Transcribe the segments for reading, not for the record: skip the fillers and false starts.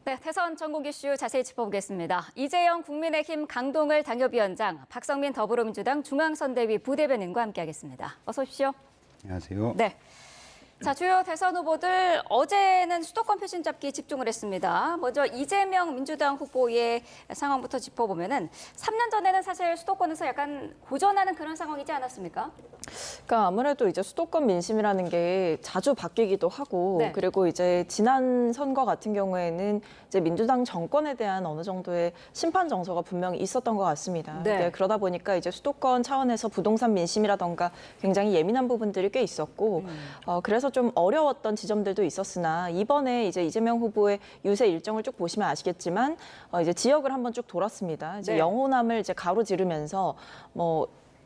네, 대선 전국 이슈 자세히 짚어보겠습니다. 이재영 국민의힘 강동을 당협위원장, 박성민 더불어민주당 중앙선대위 부대변인과 함께하겠습니다. 어서 오십시오. 안녕하세요. 네. 자, 주요 대선 후보들 어제는 수도권 표심 잡기 집중을 했습니다. 먼저 이재명 민주당 후보의 상황부터 짚어보면은 3년 전에는 사실 수도권에서 약간 고전하는 그런 상황이지 않았습니까? 그러니까 아무래도 이제 수도권 민심이라는 게 자주 바뀌기도 하고 네. 그리고 이제 지난 선거 같은 경우에는 이제 민주당 정권에 대한 어느 정도의 심판 정서가 분명히 있었던 것 같습니다. 네. 네, 그러다 보니까 이제 수도권 차원에서 부동산 민심이라던가 굉장히 예민한 부분들이 꽤 있었고 그래서 좀 어려웠던 지점들도 있었으나 이번에 이제 이재명 후보의 유세 일정을 쭉 보시면 아시겠지만 이제 지역을 한번 쭉 돌았습니다. 이제 네. 영호남을 이제 가로지르면서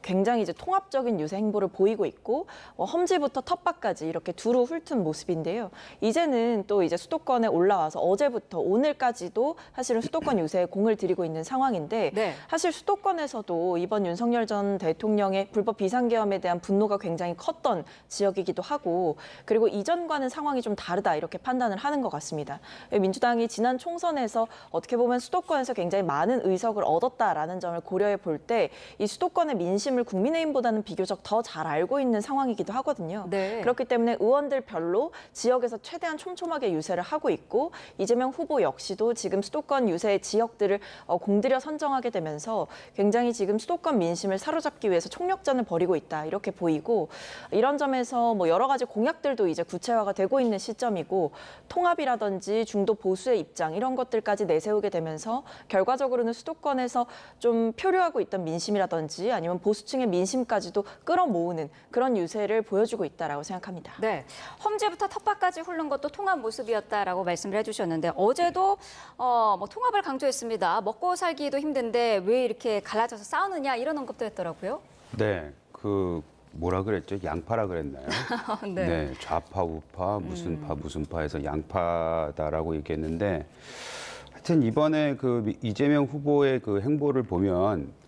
굉장히 이제 통합적인 유세 행보를 보이고 있고 험지부터 텃밭까지 이렇게 두루 훑은 모습인데요. 이제는 또 이제 수도권에 올라와서 어제부터 오늘까지도 사실은 수도권 유세에 공을 들이고 있는 상황인데 네. 사실 수도권에서도 이번 윤석열 전 대통령의 불법 비상계엄에 대한 분노가 굉장히 컸던 지역이기도 하고 그리고 이전과는 상황이 좀 다르다 이렇게 판단을 하는 것 같습니다. 민주당이 지난 총선에서 어떻게 보면 수도권에서 굉장히 많은 의석을 얻었다라는 점을 고려해 볼 때 이 수도권의 민심 을 국민의힘보다는 비교적 더 잘 알고 있는 상황이기도 하거든요. 네. 그렇기 때문에 의원들별로 지역에서 최대한 촘촘하게 유세를 하고 있고 이재명 후보 역시도 지금 수도권 유세 지역들을 공들여 선정하게 되면서 굉장히 지금 수도권 민심을 사로잡기 위해서 총력전을 벌이고 있다 이렇게 보이고 이런 점에서 여러 가지 공약들도 이제 구체화가 되고 있는 시점이고 통합이라든지 중도 보수의 입장 이런 것들까지 내세우게 되면서 결과적으로는 수도권에서 좀 표류하고 있던 민심이라든지 아니면 보수층의 민심까지도 끌어모으는 그런 유세를 보여주고 있다라고 생각합니다. 네, 험지부터 텃밭까지 훑는 것도 통합 모습이었다라고 말씀을 해주셨는데 어제도 통합을 강조했습니다. 먹고 살기도 힘든데 왜 이렇게 갈라져서 싸우느냐 이런 언급도 했더라고요. 네, 뭐라 그랬죠? 양파라 그랬나요? 네. 네, 좌파, 우파, 무슨 파에서 양파다라고 얘기했는데 하여튼 이번에 이재명 후보의 행보를 보면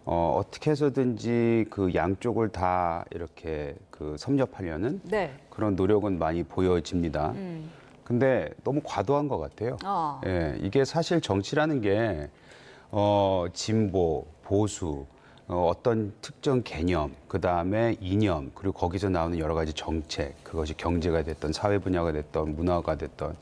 어떻게 해서든지 양쪽을 다 이렇게 섭렵하려는 네. 그런 노력은 많이 보여집니다. 근데 너무 과도한 것 같아요. 예, 이게 사실 정치라는 게 진보, 보수, 어떤 특정 개념, 그다음에 이념, 그리고 거기서 나오는 여러 가지 정책, 그것이 경제가 됐던 사회 분야가 됐던 문화가 됐던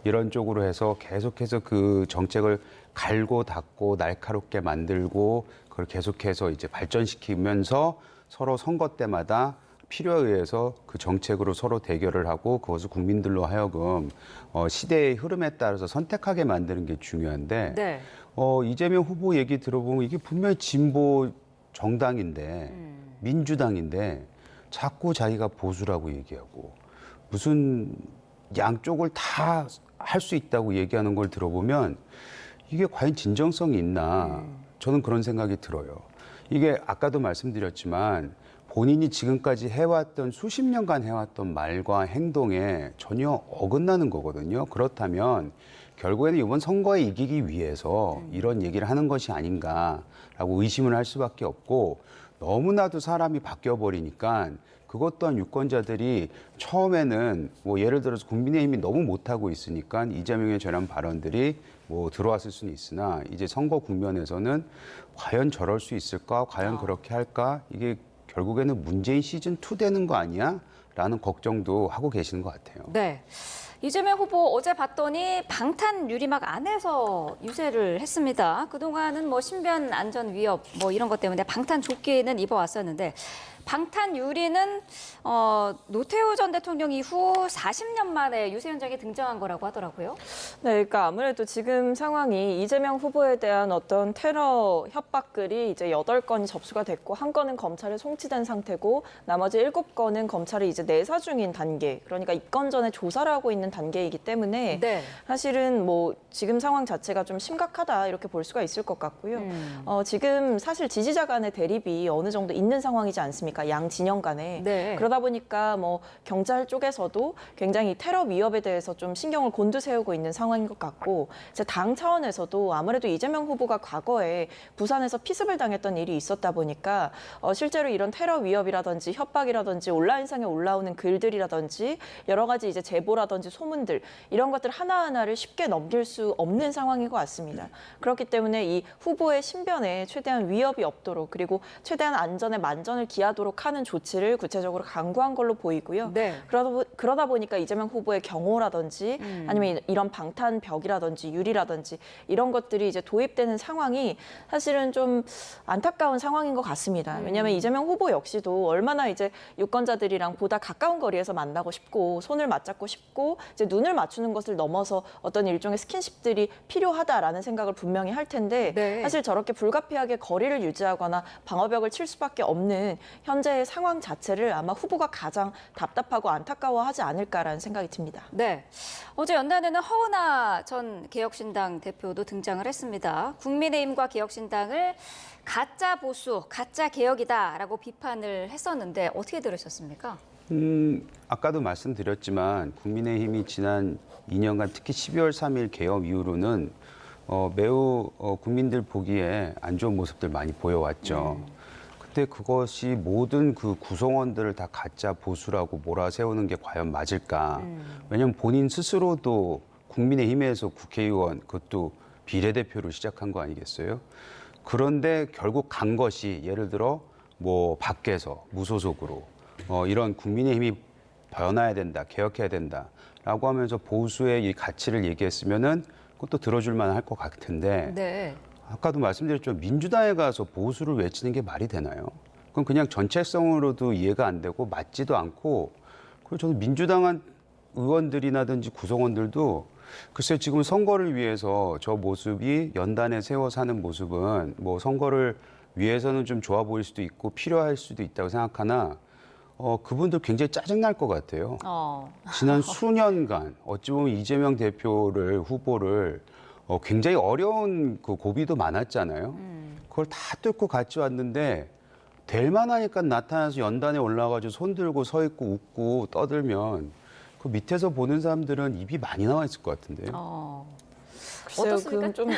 이런 쪽으로 해서 계속해서 그 정책을 갈고 닦고 날카롭게 만들고 그걸 계속해서 이제 발전시키면서 서로 선거 때마다 필요에 의해서 그 정책으로 서로 대결을 하고 그것을 국민들로 하여금 시대의 흐름에 따라서 선택하게 만드는 게 중요한데 네. 이재명 후보 얘기 들어보면 이게 분명히 진보 정당인데 민주당인데 자꾸 자기가 보수라고 얘기하고 무슨 양쪽을 다 할 수 있다고 얘기하는 걸 들어보면 이게 과연 진정성이 있나 저는 그런 생각이 들어요. 이게 아까도 말씀드렸지만 본인이 지금까지 해왔던 수십 년간 해왔던 말과 행동에 전혀 어긋나는 거거든요. 그렇다면 결국에는 이번 선거에 이기기 위해서 이런 얘기를 하는 것이 아닌가라고 의심을 할 수밖에 없고 너무나도 사람이 바뀌어버리니까 그것 또한 유권자들이 처음에는 예를 들어서 국민의힘이 너무 못하고 있으니까 이재명의 저런 발언들이 들어왔을 수는 있으나 이제 선거 국면에서는 과연 저럴 수 있을까? 과연 그렇게 할까? 이게 결국에는 문재인 시즌2 되는 거 아니야? 라는 걱정도 하고 계시는 것 같아요. 네. 이재명 후보 어제 봤더니 방탄 유리막 안에서 유세를 했습니다. 그동안은 신변 안전 위협 이런 것 때문에 방탄 조끼는 입어왔었는데 방탄 유리는 노태우 전 대통령 이후 40년 만에 유세 현장에 등장한 거라고 하더라고요. 네, 그러니까 아무래도 지금 상황이 이재명 후보에 대한 어떤 테러 협박글이 이제 8건이 접수가 됐고 한 건은 검찰에 송치된 상태고 나머지 7건은 검찰이 이제 내사 중인 단계. 그러니까 입건 전에 조사를 하고 있는 단계이기 때문에 네. 사실은 지금 상황 자체가 좀 심각하다 이렇게 볼 수가 있을 것 같고요. 지금 사실 지지자 간의 대립이 어느 정도 있는 상황이지 않습니까? 않습니까? 양 진영 간에. 네. 그러다 보니까 뭐 경찰 쪽에서도 굉장히 테러 위협에 대해서 좀 신경을 곤두세우고 있는 상황인 것 같고, 이제 당 차원에서도 아무래도 이재명 후보가 과거에 부산에서 피습을 당했던 일이 있었다 보니까 실제로 이런 테러 위협이라든지 협박이라든지 온라인상에 올라오는 글들이라든지 여러 가지 이제 제보라든지 소문들 이런 것들 하나하나를 쉽게 넘길 수 없는 상황인 것 같습니다. 그렇기 때문에 이 후보의 신변에 최대한 위협이 없도록 그리고 최대한 안전에 만전을 기하도록 하는 조치를 구체적으로 강구한 걸로 보이고요. 네. 그러다 보니까 이재명 후보의 경호라든지 아니면 이런 방탄벽이라든지 유리라든지 이런 것들이 이제 도입되는 상황이 사실은 좀 안타까운 상황인 것 같습니다. 왜냐하면 이재명 후보 역시도 얼마나 이제 유권자들이랑 보다 가까운 거리에서 만나고 싶고 손을 맞잡고 싶고 이제 눈을 맞추는 것을 넘어서 어떤 일종의 스킨십들이 필요하다라는 생각을 분명히 할 텐데 네. 사실 저렇게 불가피하게 거리를 유지하거나 방어벽을 칠 수밖에 없는 현재의 상황 자체를 아마 후보가 가장 답답하고 안타까워하지 않을까라는 생각이 듭니다. 네. 어제 연단에는 허은하 전 개혁신당 대표도 등장을 했습니다. 국민의힘과 개혁신당을 가짜 보수, 가짜 개혁이다라고 비판을 했었는데 어떻게 들으셨습니까? 아까도 말씀드렸지만 국민의힘이 지난 2년간 특히 12월 3일 개업 이후로는 매우 국민들 보기에 안 좋은 모습들 많이 보여왔죠. 그때 그것이 모든 그 구성원들을 다 가짜 보수라고 몰아세우는 게 과연 맞을까? 왜냐하면 본인 스스로도 국민의힘에서 국회의원 그것도 비례대표로 시작한 거 아니겠어요? 그런데 결국 간 것이 예를 들어 뭐 밖에서 무소속으로 이런 국민의힘이 변화해야 된다, 개혁해야 된다라고 하면서 보수의 이 가치를 얘기했으면은 그것도 들어줄 만할 것 같은데 네. 아까도 말씀드렸죠. 민주당에 가서 보수를 외치는 게 말이 되나요? 그럼 그냥 정체성으로도 이해가 안 되고 맞지도 않고 그리고 저는 민주당 의원들이나든지 구성원들도 글쎄요, 지금 선거를 위해서 저 모습이 연단에 세워 사는 모습은 뭐 선거를 위해서는 좀 좋아 보일 수도 있고 필요할 수도 있다고 생각하나 그분들 굉장히 짜증날 것 같아요. 지난 수년간 어찌 보면 이재명 대표를 후보를 굉장히 어려운 그 고비도 많았잖아요. 그걸 다 뚫고 같이 왔는데 될 만하니까 나타나서 연단에 올라가지고 손 들고 서 있고 웃고 떠들면 그 밑에서 보는 사람들은 입이 많이 나와 있을 것 같은데요. 글쎄요, 어떻습니까? 그럼 좀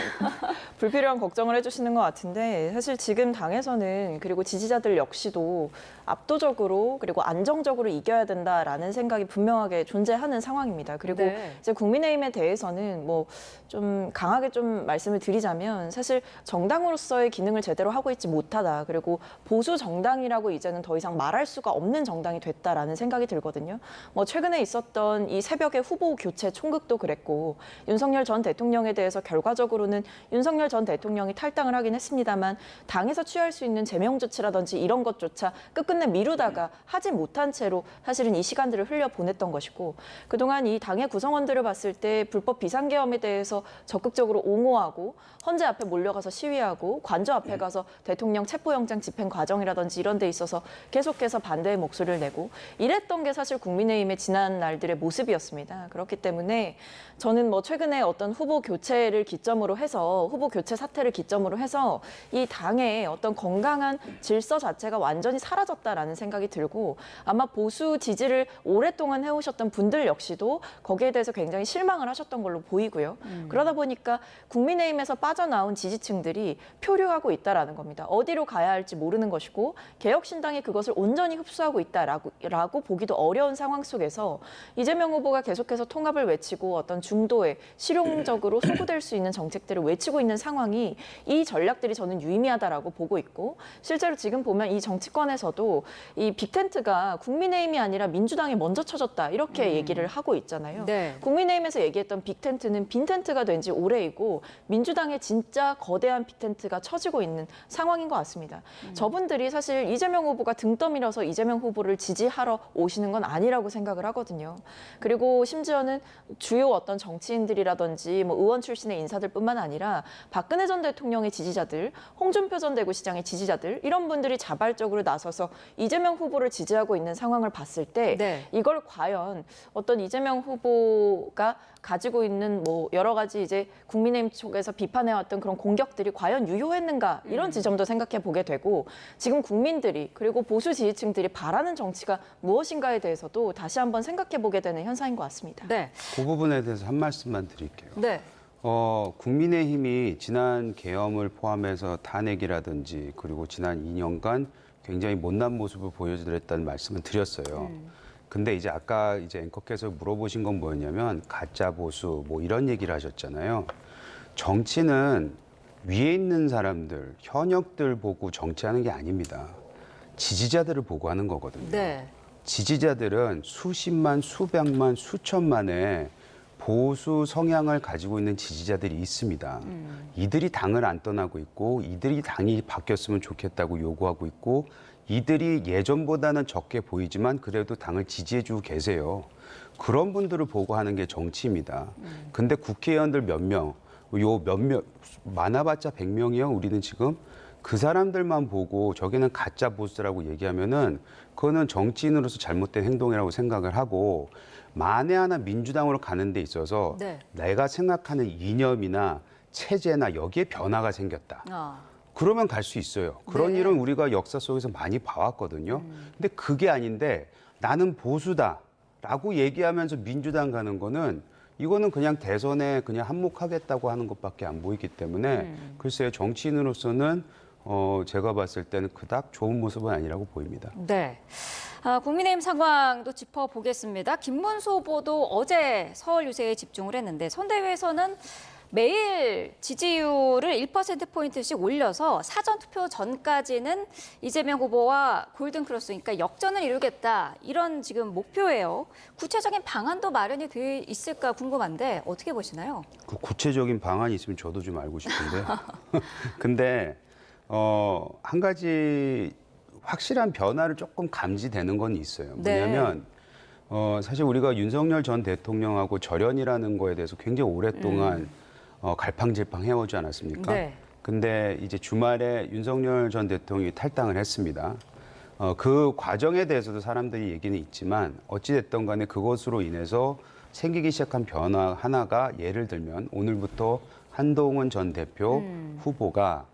불필요한 걱정을 해주시는 것 같은데 사실 지금 당에서는 그리고 지지자들 역시도 압도적으로 그리고 안정적으로 이겨야 된다라는 생각이 분명하게 존재하는 상황입니다. 그리고 네. 이제 국민의힘에 대해서는 뭐 좀 강하게 좀 말씀을 드리자면 사실 정당으로서의 기능을 제대로 하고 있지 못하다. 그리고 보수 정당이라고 이제는 더 이상 말할 수가 없는 정당이 됐다라는 생각이 들거든요. 뭐 최근에 있었던 이 새벽의 후보 교체 총극도 그랬고 윤석열 전 대통령에 대해서 결과적으로는 윤석열 전 대통령이 탈당을 하긴 했습니다만 당에서 취할 수 있는 제명 조치라든지 이런 것조차 끝끝내 미루다가 하지 못한 채로 사실은 이 시간들을 흘려보냈던 것이고 그동안 이 당의 구성원들을 봤을 때 불법 비상계엄에 대해서 적극적으로 옹호하고 헌재 앞에 몰려가서 시위하고 관저 앞에 가서 대통령 체포영장 집행 과정이라든지 이런 데 있어서 계속해서 반대의 목소리를 내고 이랬던 게 사실 국민의힘의 지난 날들의 모습이었습니다. 그렇기 때문에 저는 뭐 최근에 어떤 후보 교체를 기점으로 해서 후보 교체 사태를 기점으로 해서 이 당의 어떤 건강한 질서 자체가 완전히 사라졌다라는 생각이 들고 아마 보수 지지를 오랫동안 해오셨던 분들 역시도 거기에 대해서 굉장히 실망을 하셨던 걸로 보이고요. 그러다 보니까 국민의힘에서 빠져나온 지지층들이 표류하고 있다라는 겁니다. 어디로 가야 할지 모르는 것이고 개혁신당이 그것을 온전히 흡수하고 있다라고 보기도 어려운 상황 속에서 이재명 후보가 계속해서 통합을 외치고 어떤 중도에 실용적으로 소구될 수 있는 정책들을 외치고 있는 상황이 이 전략들이 저는 유의미하다라고 보고 있고 실제로 지금 보면 이 정치권에서도 이 빅텐트가 국민의힘이 아니라 민주당이 먼저 쳐졌다 이렇게 얘기를 하고 있잖아요. 네. 국민의힘에서 얘기했던 빅텐트는 빈텐트가 된 지 오래이고 민주당의 진짜 거대한 빅텐트가 쳐지고 있는 상황인 것 같습니다. 저분들이 사실 이재명 후보가 등 떠밀어서 이재명 후보를 지지하러 오시는 건 아니라고 생각을 하거든요. 그리고 심지어는 주요 어떤 정치인들이라든지 뭐 의원 출신의 인사들뿐만 아니라 박근혜 전 대통령의 지지자들, 홍준표 전 대구시장의 지지자들 이런 분들이 자발적으로 나서서 이재명 후보를 지지하고 있는 상황을 봤을 때 네. 이걸 과연 어떤 이재명 후보가 가지고 있는 뭐 여러 가지 이제 국민의힘 쪽에서 비판해왔던 그런 공격들이 과연 유효했는가 이런 지점도 생각해 보게 되고 지금 국민들이 그리고 보수 지지층들이 바라는 정치가 무엇인가에 대해서도 다시 한번 생각해 보게 되는 현상인 것 같습니다. 네. 그 부분에 대해서 한 말씀만 드릴게요. 네. 국민의힘이 지난 계엄을 포함해서 탄핵이라든지 그리고 지난 2년간 굉장히 못난 모습을 보여드렸다는 말씀을 드렸어요. 근데 이제 아까 이제 앵커께서 물어보신 건 뭐였냐면 가짜 보수 뭐 이런 얘기를 하셨잖아요. 정치는 위에 있는 사람들, 현역들 보고 정치하는 게 아닙니다. 지지자들을 보고 하는 거거든요. 네. 지지자들은 수십만, 수백만, 수천만의 보수 성향을 가지고 있는 지지자들이 있습니다. 이들이 당을 안 떠나고 있고 이들이 당이 바뀌었으면 좋겠다고 요구하고 있고 이들이 예전보다는 적게 보이지만 그래도 당을 지지해주고 계세요. 그런 분들을 보고 하는 게 정치입니다. 근데 국회의원들 몇 명, 많아봤자 100명이요. 우리는 지금 그 사람들만 보고 저기는 가짜 보수라고 얘기하면은 그거는 정치인으로서 잘못된 행동이라고 생각을 하고 만에 하나 민주당으로 가는 데 있어서 네. 내가 생각하는 이념이나 체제나 여기에 변화가 생겼다. 그러면 갈 수 있어요. 그런 네. 일은 우리가 역사 속에서 많이 봐왔거든요. 근데 그게 아닌데 나는 보수다라고 얘기하면서 민주당 가는 거는 이거는 그냥 대선에 그냥 한몫하겠다고 하는 것밖에 안 보이기 때문에 글쎄요. 정치인으로서는 제가 봤을 때는 그닥 좋은 모습은 아니라고 보입니다. 네. 국민의힘 상황도 짚어보겠습니다. 김문수 후보도 어제 서울 유세에 집중을 했는데 선대위에서는 매일 지지율을 1%포인트씩 올려서 사전투표 전까지는 이재명 후보와 골든크로스, 그러니까 역전을 이루겠다. 이런 지금 목표예요. 구체적인 방안도 마련이 돼 있을까 궁금한데 어떻게 보시나요? 그 구체적인 방안이 있으면 저도 좀 알고 싶은데. 근데 한 가지 확실한 변화를 조금 감지되는 건 있어요. 네. 뭐냐면 사실 우리가 윤석열 전 대통령하고 절연이라는 거에 대해서 굉장히 오랫동안 갈팡질팡 해오지 않았습니까? 네. 근데 이제 주말에 윤석열 전 대통령이 탈당을 했습니다. 그 과정에 대해서도 사람들이 얘기는 있지만 어찌됐든 간에 그것으로 인해서 생기기 시작한 변화 하나가 예를 들면 오늘부터 한동훈 전 대표 후보가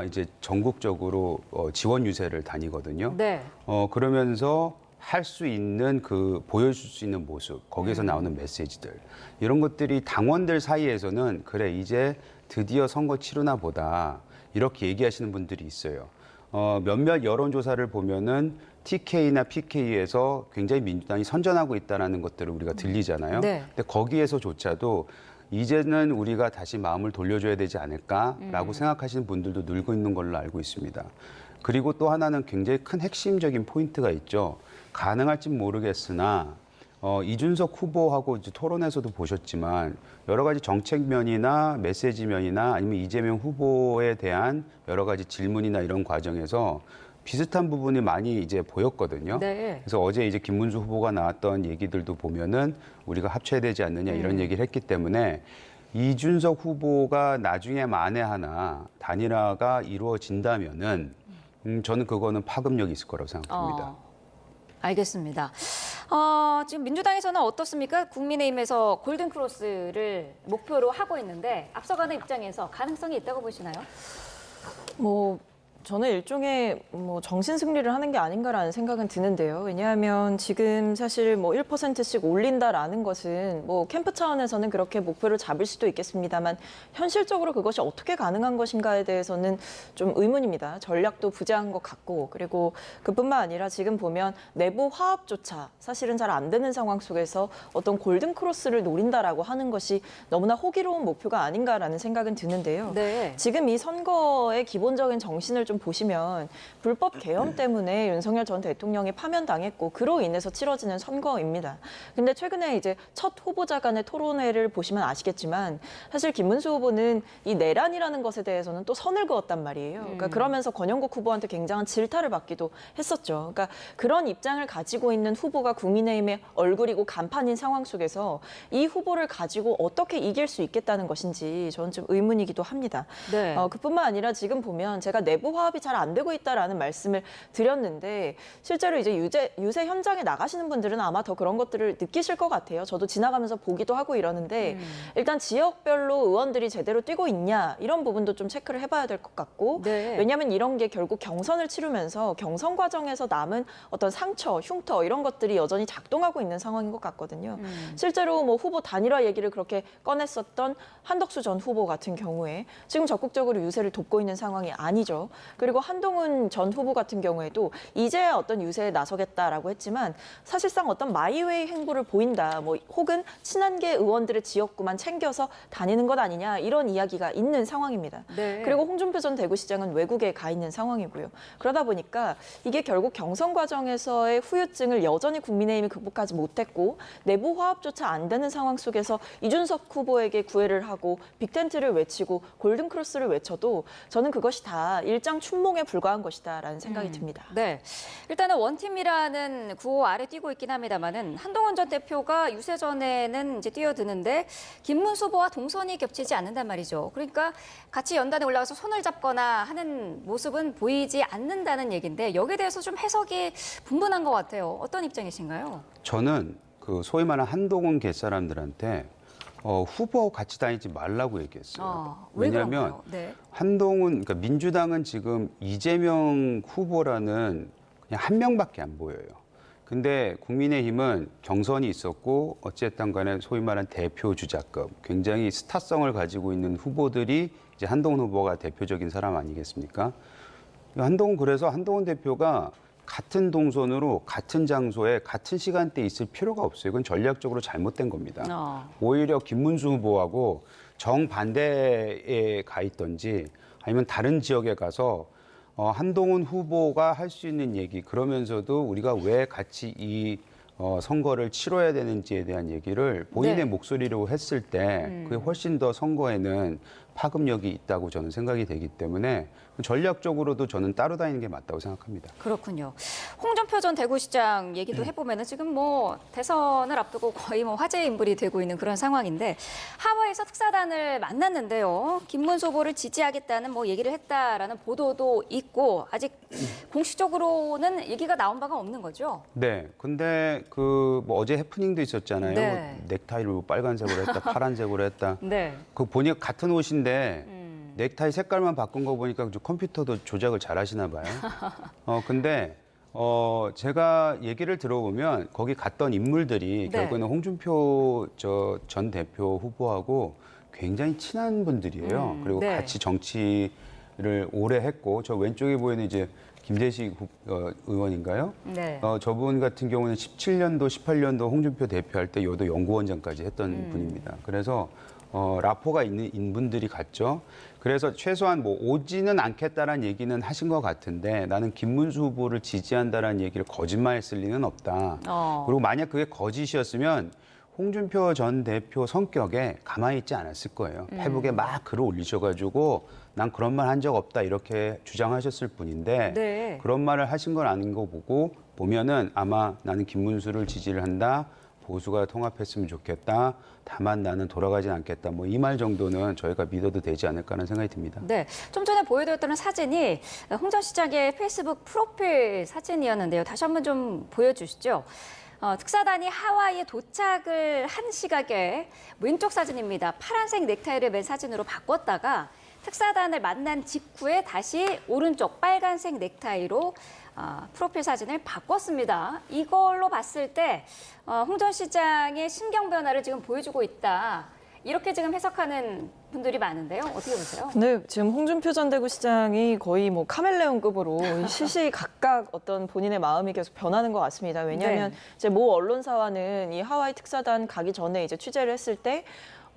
이제 전국적으로 지원 유세를 다니거든요. 네. 그러면서 할 수 있는 보여줄 수 있는 모습, 거기에서 나오는 메시지들 이런 것들이 당원들 사이에서는 그래 이제 드디어 선거 치르나 보다 이렇게 얘기하시는 분들이 있어요. 몇몇 여론조사를 보면은 TK나 PK에서 굉장히 민주당이 선전하고 있다는 것들을 우리가 들리잖아요. 네. 근데 거기에서조차도 이제는 우리가 다시 마음을 돌려줘야 되지 않을까라고 생각하시는 분들도 늘고 있는 걸로 알고 있습니다. 그리고 또 하나는 굉장히 큰 핵심적인 포인트가 있죠. 가능할진 모르겠으나 이준석 후보하고 이제 토론에서도 보셨지만 여러 가지 정책면이나 메시지면이나 아니면 이재명 후보에 대한 여러 가지 질문이나 이런 과정에서 비슷한 부분이 많이 이제 보였거든요. 네. 그래서 어제 이제 김문수 후보가 나왔던 얘기들도 보면은 우리가 합쳐야 되지 않느냐 이런 얘기를 했기 때문에 이준석 후보가 나중에 만에 하나 단일화가 이루어진다면은 저는 그거는 파급력이 있을 거라고 생각합니다. 알겠습니다. 지금 민주당에서는 어떻습니까? 국민의힘에서 골든크로스를 목표로 하고 있는데 앞서가는 입장에서 가능성이 있다고 보시나요? 저는 일종의 정신 승리를 하는 게 아닌가라는 생각은 드는데요. 왜냐하면 지금 사실 1%씩 올린다라는 것은 캠프 차원에서는 그렇게 목표를 잡을 수도 있겠습니다만 현실적으로 그것이 어떻게 가능한 것인가에 대해서는 좀 의문입니다. 전략도 부재한 것 같고 그리고 그뿐만 아니라 지금 보면 내부 화합조차 사실은 잘 안 되는 상황 속에서 어떤 골든 크로스를 노린다라고 하는 것이 너무나 호기로운 목표가 아닌가라는 생각은 드는데요. 네. 지금 이 선거의 기본적인 정신을 좀 보시면 불법 계엄 때문에 윤석열 전 대통령이 파면당했고 그로 인해서 치러지는 선거입니다. 근데 최근에 이제 첫 후보자 간의 토론회를 보시면 아시겠지만 사실 김문수 후보는 이 내란이라는 것에 대해서는 또 선을 그었단 말이에요. 그러니까 그러면서 권영국 후보한테 굉장한 질타를 받기도 했었죠. 그러니까 그런 입장을 가지고 있는 후보가 국민의힘의 얼굴이고 간판인 상황 속에서 이 후보를 가지고 어떻게 이길 수 있겠다는 것인지 저는 좀 의문이기도 합니다. 네. 그뿐만 아니라 지금 보면 제가 내부 화합이 잘 안 되고 있다라는 말씀을 드렸는데 실제로 이제 유세 현장에 나가시는 분들은 아마 더 그런 것들을 느끼실 것 같아요. 저도 지나가면서 보기도 하고 이러는데 일단 지역별로 의원들이 제대로 뛰고 있냐 이런 부분도 좀 체크를 해봐야 될 것 같고 네. 왜냐하면 이런 게 결국 경선을 치르면서 경선 과정에서 남은 어떤 상처, 흉터 이런 것들이 여전히 작동하고 있는 상황인 것 같거든요. 실제로 뭐 후보 단일화 얘기를 그렇게 꺼냈었던 한덕수 전 후보 같은 경우에 지금 적극적으로 유세를 돕고 있는 상황이 아니죠. 그리고 한동훈 전 후보 같은 경우에도 이제야 어떤 유세에 나서겠다라고 했지만 사실상 어떤 마이웨이 행보를 보인다. 뭐 혹은 친한계 의원들의 지역구만 챙겨서 다니는 것 아니냐 이런 이야기가 있는 상황입니다. 네. 그리고 홍준표 전 대구시장은 외국에 가 있는 상황이고요. 그러다 보니까 이게 결국 경선 과정에서의 후유증을 여전히 국민의힘이 극복하지 못했고 내부 화합조차 안 되는 상황 속에서 이준석 후보에게 구애를 하고 빅텐트를 외치고 골든크로스를 외쳐도 저는 그것이 다 일장 춘몽에 불과한 것이다라는 생각이 듭니다. 네. 일단은 원팀이라는 구호 아래 뛰고 있긴 합니다만은 한동훈 전 대표가 유세 전에는 이제 뛰어드는데 김문수 후보와 동선이 겹치지 않는단 말이죠. 그러니까 같이 연단에 올라가서 손을 잡거나 하는 모습은 보이지 않는다는 얘기인데 여기에 대해서 좀 해석이 분분한 것 같아요. 어떤 입장이신가요? 저는 그 소위 말하는 한동훈 갯사람들한테 후보 같이 다니지 말라고 얘기했어요. 왜 왜냐하면 그런가요? 네. 한동훈, 그러니까 민주당은 지금 이재명 후보라는 그냥 한 명밖에 안 보여요. 근데 국민의힘은 경선이 있었고 어쨌든 간에 소위 말하는 대표 주자급, 굉장히 스타성을 가지고 있는 후보들이 이제 한동훈 후보가 대표적인 사람 아니겠습니까? 그래서 한동훈 대표가 같은 동선으로 같은 장소에 같은 시간대에 있을 필요가 없어요. 이건 전략적으로 잘못된 겁니다. 오히려 김문수 후보하고 정반대에 가 있던지 아니면 다른 지역에 가서 한동훈 후보가 할 수 있는 얘기 그러면서도 우리가 왜 같이 이 선거를 치러야 되는지에 대한 얘기를 본인의 네. 목소리로 했을 때 그게 훨씬 더 선거에는 파급력이 있다고 저는 생각이 되기 때문에 전략적으로도 저는 따로 다니는 게 맞다고 생각합니다. 그렇군요. 홍준표 전 대구시장 얘기도 해보면은 지금 뭐 대선을 앞두고 거의 뭐 화제 인물이 되고 있는 그런 상황인데 하와이에서 특사단을 만났는데요. 김문수 후보를 지지하겠다는 뭐 얘기를 했다라는 보도도 있고 아직 공식적으로는 얘기가 나온 바가 없는 거죠. 네, 근데 그 뭐 어제 해프닝도 있었잖아요. 네. 넥타이를 뭐 빨간색으로 했다, 파란색으로 했다. 네. 그 보니까 같은 옷인데 넥타이 색깔만 바꾼 거 보니까 컴퓨터도 조작을 잘 하시나 봐요. 근데 제가 얘기를 들어보면 거기 갔던 인물들이 네. 결국에는 홍준표 전 대표 후보하고 굉장히 친한 분들이에요. 그리고 네. 같이 정치를 오래 했고 저 왼쪽에 보이는 이제 김재식 의원인가요? 네. 저분 같은 경우는 17년도, 18년도 홍준표 대표할 때 여도 연구원장까지 했던 분입니다. 그래서 라포가 있는 분들이 갔죠. 그래서 최소한 뭐 오지는 않겠다라는 얘기는 하신 것 같은데 나는 김문수 후보를 지지한다라는 얘기를 거짓말했을 리는 없다. 그리고 만약 그게 거짓이었으면 홍준표 전 대표 성격에 가만히 있지 않았을 거예요. 페북에 막 글을 올리셔가지고 난 그런 말 한 적 없다 이렇게 주장하셨을 뿐인데 네. 그런 말을 하신 건 아닌 거 보면은 아마 나는 김문수를 지지를 한다. 보수가 통합했으면 좋겠다. 다만 나는 돌아가진 않겠다. 뭐 이 말 정도는 저희가 믿어도 되지 않을까 하는 생각이 듭니다. 네, 좀 전에 보여드렸던 사진이 홍 전 시장의 페이스북 프로필 사진이었는데요. 다시 한번 좀 보여주시죠. 특사단이 하와이에 도착을 한 시각에 왼쪽 사진입니다. 파란색 넥타이를 맨 사진으로 바꿨다가 특사단을 만난 직후에 다시 오른쪽 빨간색 넥타이로 프로필 사진을 바꿨습니다. 이걸로 봤을 때 홍 전 시장의 심경 변화를 지금 보여주고 있다. 이렇게 지금 해석하는 분들이 많은데요. 어떻게 보세요? 네, 지금 홍준표 전 대구시장이 거의 뭐 카멜레온급으로 시시각각 어떤 본인의 마음이 계속 변하는 것 같습니다. 왜냐하면 네. 이제 모 언론사와는 이 하와이 특사단 가기 전에 이제 취재를 했을 때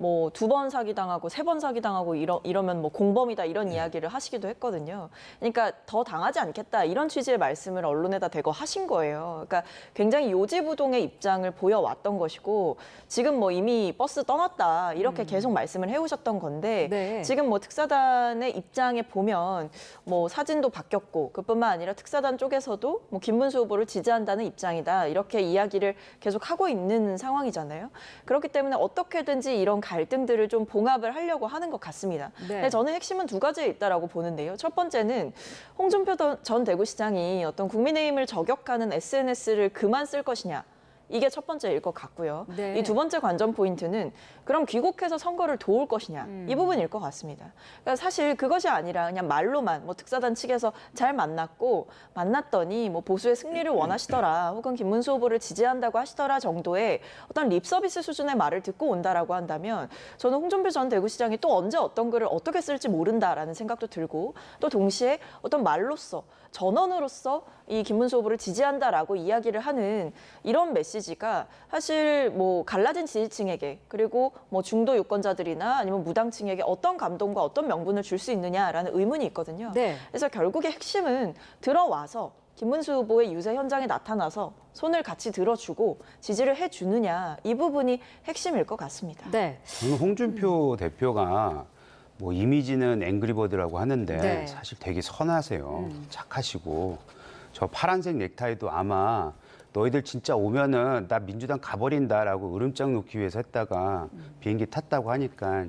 뭐 2번 사기당하고 3번 사기당하고 이러면 뭐 공범이다 이런 이야기를 하시기도 했거든요. 그러니까 더 당하지 않겠다 이런 취지의 말씀을 언론에다 대거 하신 거예요. 그러니까 굉장히 요지부동의 입장을 보여왔던 것이고 지금 뭐 이미 버스 떠났다 이렇게 계속 말씀을 해오셨던 건데 네. 지금 뭐 특사단의 입장에 보면 뭐 사진도 바뀌었고 그뿐만 아니라 특사단 쪽에서도 뭐 김문수 후보를 지지한다는 입장이다 이렇게 이야기를 계속 하고 있는 상황이잖아요. 그렇기 때문에 어떻게든지 이런 갈등들을 좀 봉합을 하려고 하는 것 같습니다. 네. 근데 저는 핵심은 2가지에 있다라고 보는데요. 첫 번째는 홍준표 전 대구시장이 어떤 국민의힘을 저격하는 SNS를 그만 쓸 것이냐. 이게 첫 번째일 것 같고요. 네. 이 2번째 관전 포인트는 그럼 귀국해서 선거를 도울 것이냐 이 부분일 것 같습니다. 그러니까 사실 그것이 아니라 그냥 말로만 뭐 특사단 측에서 잘 만났더니 뭐 보수의 승리를 원하시더라 혹은 김문수 후보를 지지한다고 하시더라 정도의 어떤 립서비스 수준의 말을 듣고 온다라고 한다면 저는 홍준표 전 대구시장이 또 언제 어떤 글을 어떻게 쓸지 모른다라는 생각도 들고 또 동시에 어떤 말로써 전원으로서 이 김문수 후보를 지지한다라고 이야기를 하는 이런 메시지가 사실 뭐 갈라진 지지층에게 그리고 뭐 중도 유권자들이나 아니면 무당층에게 어떤 감동과 어떤 명분을 줄 수 있느냐라는 의문이 있거든요. 네. 그래서 결국의 핵심은 들어와서 김문수 후보의 유세 현장에 나타나서 손을 같이 들어주고 지지를 해주느냐 이 부분이 핵심일 것 같습니다. 네. 저는 홍준표 대표가 뭐 이미지는 앵그리버드라고 하는데 네. 사실 되게 선하세요. 착하시고 저 파란색 넥타이도 아마 너희들 진짜 오면은 나 민주당 가버린다라고 으름장 놓기 위해서 했다가 비행기 탔다고 하니까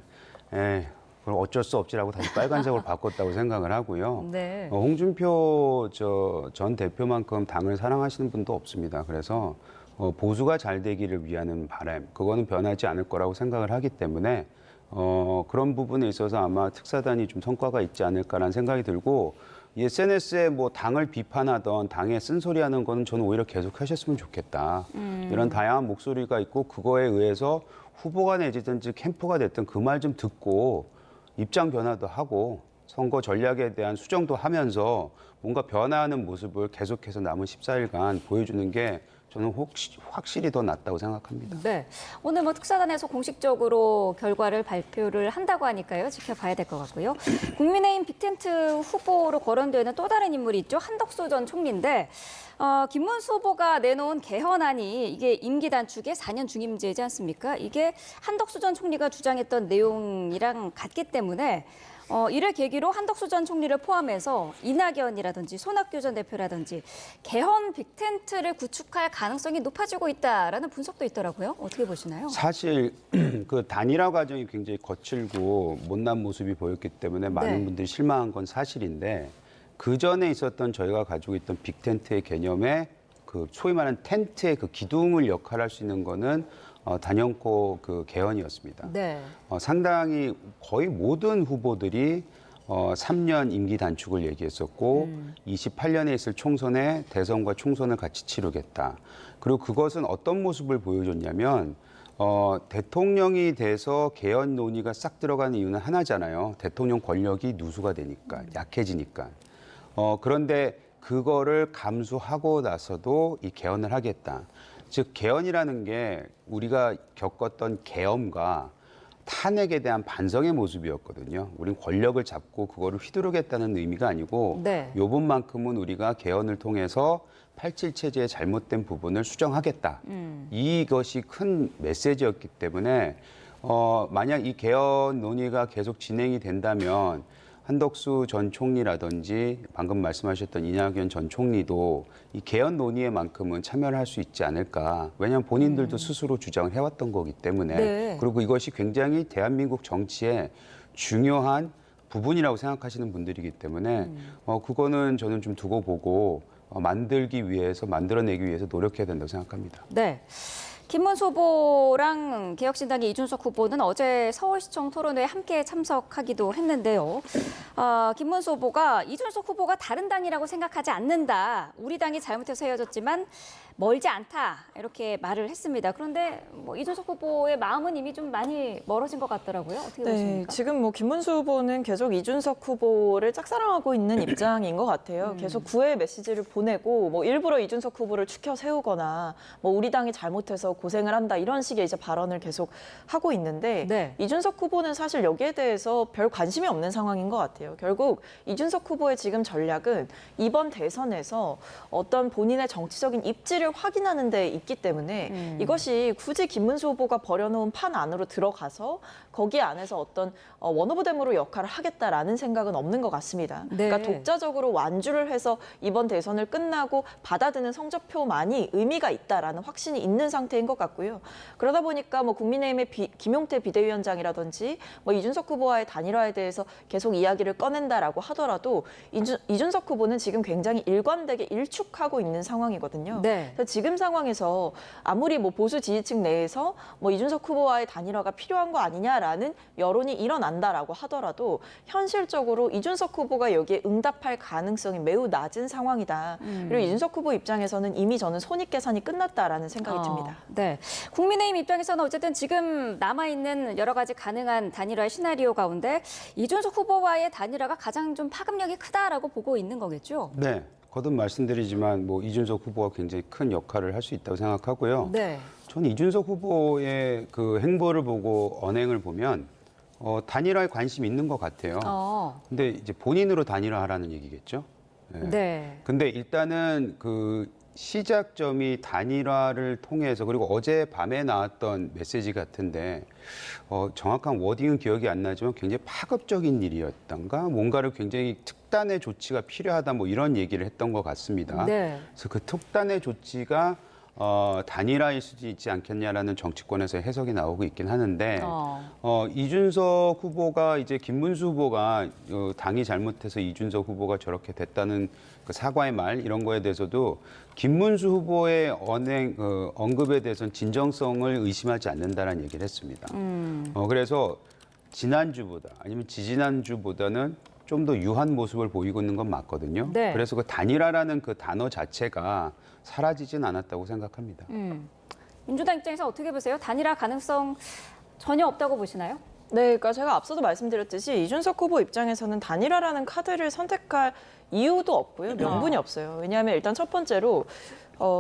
그럼 어쩔 수 없지라고 다시 빨간색으로 바꿨다고 생각을 하고요. 네. 홍준표 전 대표만큼 당을 사랑하시는 분도 없습니다. 그래서 보수가 잘 되기를 위하는 바람 그거는 변하지 않을 거라고 생각을 하기 때문에 그런 부분에 있어서 아마 특사단이 좀 성과가 있지 않을까라는 생각이 들고 이 SNS에 뭐 당을 비판하던 당에 쓴소리하는 거는 저는 오히려 계속 하셨으면 좋겠다. 이런 다양한 목소리가 있고 그거에 의해서 후보가 내지든지 캠프가 됐든 그 말 좀 듣고 입장 변화도 하고 선거 전략에 대한 수정도 하면서 뭔가 변화하는 모습을 계속해서 남은 14일간 보여주는 게 저는 확실히 더 낫다고 생각합니다. 네. 오늘 뭐 특사단에서 공식적으로 결과를 발표를 한다고 하니까요. 지켜봐야 될 것 같고요. 국민의힘 빅텐트 후보로 거론되는 또 다른 인물이 있죠. 한덕수 전 총리인데 김문수 후보가 내놓은 개헌안이 이게 임기 단축의 4년 중임제이지 않습니까? 이게 한덕수 전 총리가 주장했던 내용이랑 같기 때문에 이를 계기로 한덕수 전 총리를 포함해서 이낙연이라든지 손학규 전 대표라든지 개헌 빅텐트를 구축할 가능성이 높아지고 있다라는 분석도 있더라고요. 어떻게 보시나요? 사실 그 단일화 과정이 굉장히 거칠고 못난 모습이 보였기 때문에 많은 네. 분들이 실망한 건 사실인데 그 전에 있었던 저희가 가지고 있던 빅텐트의 개념에 그 소위 말하는 텐트의 그 기둥을 역할할 수 있는 거는 단연코 그 개헌이었습니다. 네. 상당히 거의 모든 후보들이 3년 임기 단축을 얘기했었고 28년에 있을 총선에 대선과 총선을 같이 치르겠다. 그리고 그것은 어떤 모습을 보여줬냐면 대통령이 돼서 개헌 논의가 싹 들어가는 이유는 하나잖아요. 대통령 권력이 누수가 되니까, 약해지니까. 그런데 그거를 감수하고 나서도 이 개헌을 하겠다. 즉 개헌이라는 게 우리가 겪었던 계엄과 탄핵에 대한 반성의 모습이었거든요. 우린 권력을 잡고 그거를 휘두르겠다는 의미가 아니고 네. 요번만큼은 우리가 개헌을 통해서 87 체제의 잘못된 부분을 수정하겠다. 이것이 큰 메시지였기 때문에 만약 이 개헌 논의가 계속 진행이 된다면 한덕수 전 총리라든지 방금 말씀하셨던 이낙연 전 총리도 이 개헌 논의에만큼은 참여를 할 수 있지 않을까. 왜냐하면 본인들도 스스로 주장을 해왔던 거기 때문에. 네. 그리고 이것이 굉장히 대한민국 정치의 중요한 부분이라고 생각하시는 분들이기 때문에 그거는 저는 좀 두고 보고 만들어내기 위해서 노력해야 된다고 생각합니다. 네. 김문수 후보랑 개혁신당의 이준석 후보는 어제 서울시청 토론회에 함께 참석하기도 했는데요. 김문수 후보가 이준석 후보가 다른 당이라고 생각하지 않는다. 우리 당이 잘못해서 헤어졌지만 멀지 않다 이렇게 말을 했습니다. 그런데 뭐 이준석 후보의 마음은 이미 좀 많이 멀어진 것 같더라고요. 어떻게 네, 보십니까? 지금 뭐 김문수 후보는 계속 이준석 후보를 짝사랑하고 있는 입장인 것 같아요. 계속 구애의 메시지를 보내고 뭐 일부러 이준석 후보를 추켜 세우거나 뭐 우리 당이 잘못해서 고생을 한다 이런 식의 이제 발언을 계속 하고 있는데 네. 이준석 후보는 사실 여기에 대해서 별 관심이 없는 상황인 것 같아요. 결국 이준석 후보의 지금 전략은 이번 대선에서 어떤 본인의 정치적인 입지를 확인하는 데 있기 때문에 이것이 굳이 김문수 후보가 버려놓은 판 안으로 들어가서 거기 안에서 어떤 원오브댐으로 역할을 하겠다라는 생각은 없는 것 같습니다. 네. 그러니까 독자적으로 완주를 해서 이번 대선을 끝나고 받아드는 성적표만이 의미가 있다라는 확신이 있는 상태인 것 같고요. 그러다 보니까 뭐 국민의힘의 김용태 비대위원장이라든지 뭐 이준석 후보와의 단일화에 대해서 계속 이야기를 꺼낸다라고 하더라도 이준석 후보는 지금 굉장히 일관되게 일축하고 있는 상황이거든요. 네. 그래서 지금 상황에서 아무리 뭐 보수 지지층 내에서 뭐 이준석 후보와의 단일화가 필요한 거 아니냐라는 여론이 일어난다라고 하더라도 현실적으로 이준석 후보가 여기에 응답할 가능성이 매우 낮은 상황이다. 그리고 이준석 후보 입장에서는 이미 저는 손익계산이 끝났다라는 생각이 듭니다. 네. 국민의힘 입장에서는 어쨌든 지금 남아있는 여러 가지 가능한 단일화 시나리오 가운데 이준석 후보와의 단일화가 가장 좀 파급력이 크다라고 보고 있는 거겠죠? 네. 거듭 말씀드리지만 뭐 이준석 후보가 굉장히 큰 역할을 할 수 있다고 생각하고요. 네. 저는 이준석 후보의 그 행보를 보고 언행을 보면 단일화에 관심이 있는 것 같아요. 근데 이제 본인으로 단일화하라는 얘기겠죠. 네. 근데 일단은 그 시작점이 단일화를 통해서 그리고 어제 밤에 나왔던 메시지 같은데 정확한 워딩은 기억이 안 나지만 굉장히 파급적인 일이었던가 뭔가를 굉장히 특단의 조치가 필요하다 뭐 이런 얘기를 했던 것 같습니다. 네. 그래서 그 특단의 조치가 단일화일 수도 있지 않겠냐라는 정치권에서 해석이 나오고 있긴 하는데 이준석 후보가 이제 김문수 후보가 당이 잘못해서 이준석 후보가 저렇게 됐다는 그 사과의 말 이런 거에 대해서도 김문수 후보의 언급에 대해서는 진정성을 의심하지 않는다라는 얘기를 했습니다. 그래서 지난주보다 아니면 지지난주보다는 좀 더 유한 모습을 보이고 있는 건 맞거든요. 네. 그래서 그 단일화라는 그 단어 자체가 사라지진 않았다고 생각합니다. 민주당 입장에서 어떻게 보세요? 단일화 가능성 전혀 없다고 보시나요? 네, 그러니까 제가 앞서도 말씀드렸듯이 이준석 후보 입장에서는 단일화라는 카드를 선택할 이유도 없고요, 명분이 없어요. 왜냐하면 일단 첫 번째로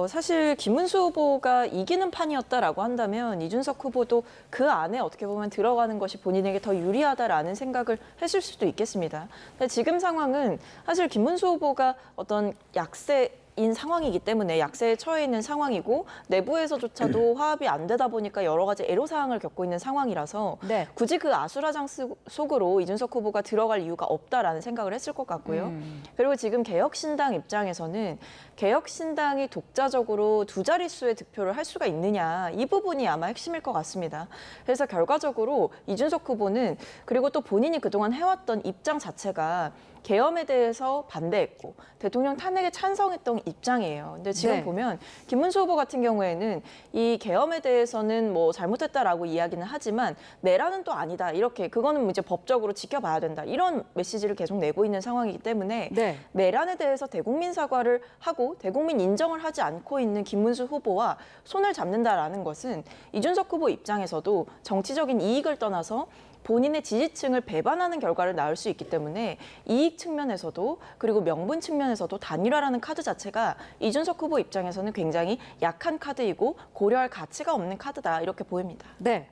사실 김문수 후보가 이기는 판이었다라고 한다면 이준석 후보도 그 안에 어떻게 보면 들어가는 것이 본인에게 더 유리하다라는 생각을 했을 수도 있겠습니다. 근데 지금 상황은 사실 김문수 후보가 어떤 약세인 상황이기 때문에 약세에 처해 있는 상황이고 내부에서조차도 화합이 안 되다 보니까 여러 가지 애로사항을 겪고 있는 상황이라서 네. 굳이 그 아수라장 속으로 이준석 후보가 들어갈 이유가 없다라는 생각을 했을 것 같고요. 그리고 지금 개혁신당 입장에서는 개혁신당이 독자적으로 두 자릿수의 득표를 할 수가 있느냐 이 부분이 아마 핵심일 것 같습니다. 그래서 결과적으로 이준석 후보는 그리고 또 본인이 그동안 해왔던 입장 자체가 계엄에 대해서 반대했고 대통령 탄핵에 찬성했던 입장이에요. 근데 지금 네. 보면 김문수 후보 같은 경우에는 이 계엄에 대해서는 뭐 잘못했다라고 이야기는 하지만 내란은 또 아니다. 이렇게 그거는 이제 법적으로 지켜봐야 된다. 이런 메시지를 계속 내고 있는 상황이기 때문에 네. 내란에 대해서 대국민 사과를 하고 대국민 인정을 하지 않고 있는 김문수 후보와 손을 잡는다라는 것은 이준석 후보 입장에서도 정치적인 이익을 떠나서 본인의 지지층을 배반하는 결과를 낳을 수 있기 때문에 이익 측면에서도 그리고 명분 측면에서도 단일화라는 카드 자체가 이준석 후보 입장에서는 굉장히 약한 카드이고 고려할 가치가 없는 카드다 이렇게 보입니다. 네.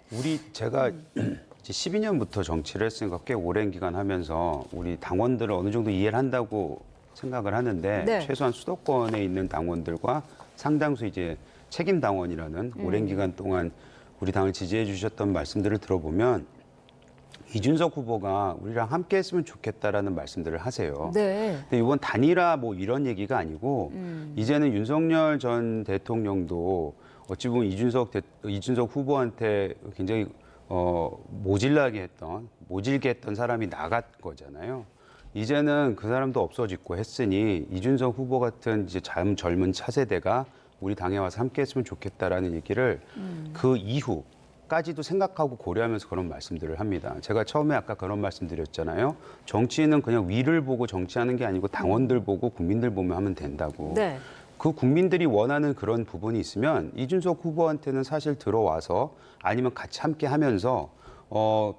제가 이제 12년부터 정치를 했으니까 꽤 오랜 기간 하면서 우리 당원들을 어느 정도 이해를 한다고 생각을 하는데 네. 최소한 수도권에 있는 당원들과 상당수 이제 책임 당원이라는 오랜 기간 동안 우리 당을 지지해 주셨던 말씀들을 들어보면 이준석 후보가 우리랑 함께 했으면 좋겠다라는 말씀들을 하세요. 네. 근데 이번 단일화 뭐 이런 얘기가 아니고 이제는 윤석열 전 대통령도 어찌 보면 이준석 후보한테 굉장히 모질게 했던 사람이 나간 거잖아요. 이제는 그 사람도 없어지고 했으니 이준석 후보 같은 이제 젊은 차세대가 우리 당에 와서 함께했으면 좋겠다라는 얘기를 그 이후까지도 생각하고 고려하면서 그런 말씀들을 합니다. 제가 처음에 아까 그런 말씀드렸잖아요. 정치인은 그냥 위를 보고 정치하는 게 아니고 당원들 보고 국민들 보면 하면 된다고. 네. 그 국민들이 원하는 그런 부분이 있으면 이준석 후보한테는 사실 들어와서 아니면 같이 함께 하면서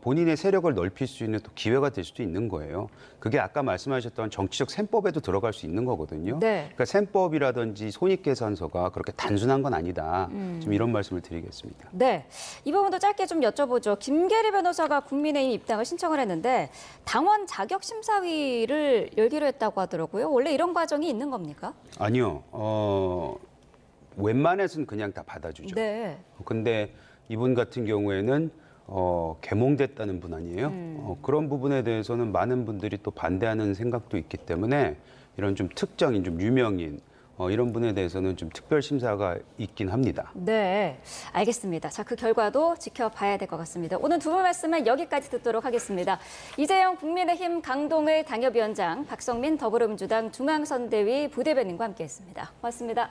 본인의 세력을 넓힐 수 있는 또 기회가 될 수도 있는 거예요. 그게 아까 말씀하셨던 정치적 셈법에도 들어갈 수 있는 거거든요. 네. 그러니까 셈법이라든지 손익계산서가 그렇게 단순한 건 아니다. 좀 이런 말씀을 드리겠습니다. 네, 이 부분도 짧게 좀 여쭤보죠. 김계리 변호사가 국민의힘 입당을 신청을 했는데 당원 자격 심사위를 열기로 했다고 하더라고요. 원래 이런 과정이 있는 겁니까? 아니요. 웬만해서는 그냥 다 받아주죠. 네. 근데 이분 같은 경우에는 개몽됐다는 분 아니에요. 그런 부분에 대해서는 많은 분들이 또 반대하는 생각도 있기 때문에 이런 좀 특정인, 좀 유명인 이런 분에 대해서는 좀 특별 심사가 있긴 합니다. 네, 알겠습니다. 자, 그 결과도 지켜봐야 될 것 같습니다. 오늘 두 분 말씀은 여기까지 듣도록 하겠습니다. 이재영 국민의힘 강동의 당협위원장, 박성민 더불어민주당 중앙선대위 부대변인과 함께했습니다. 고맙습니다.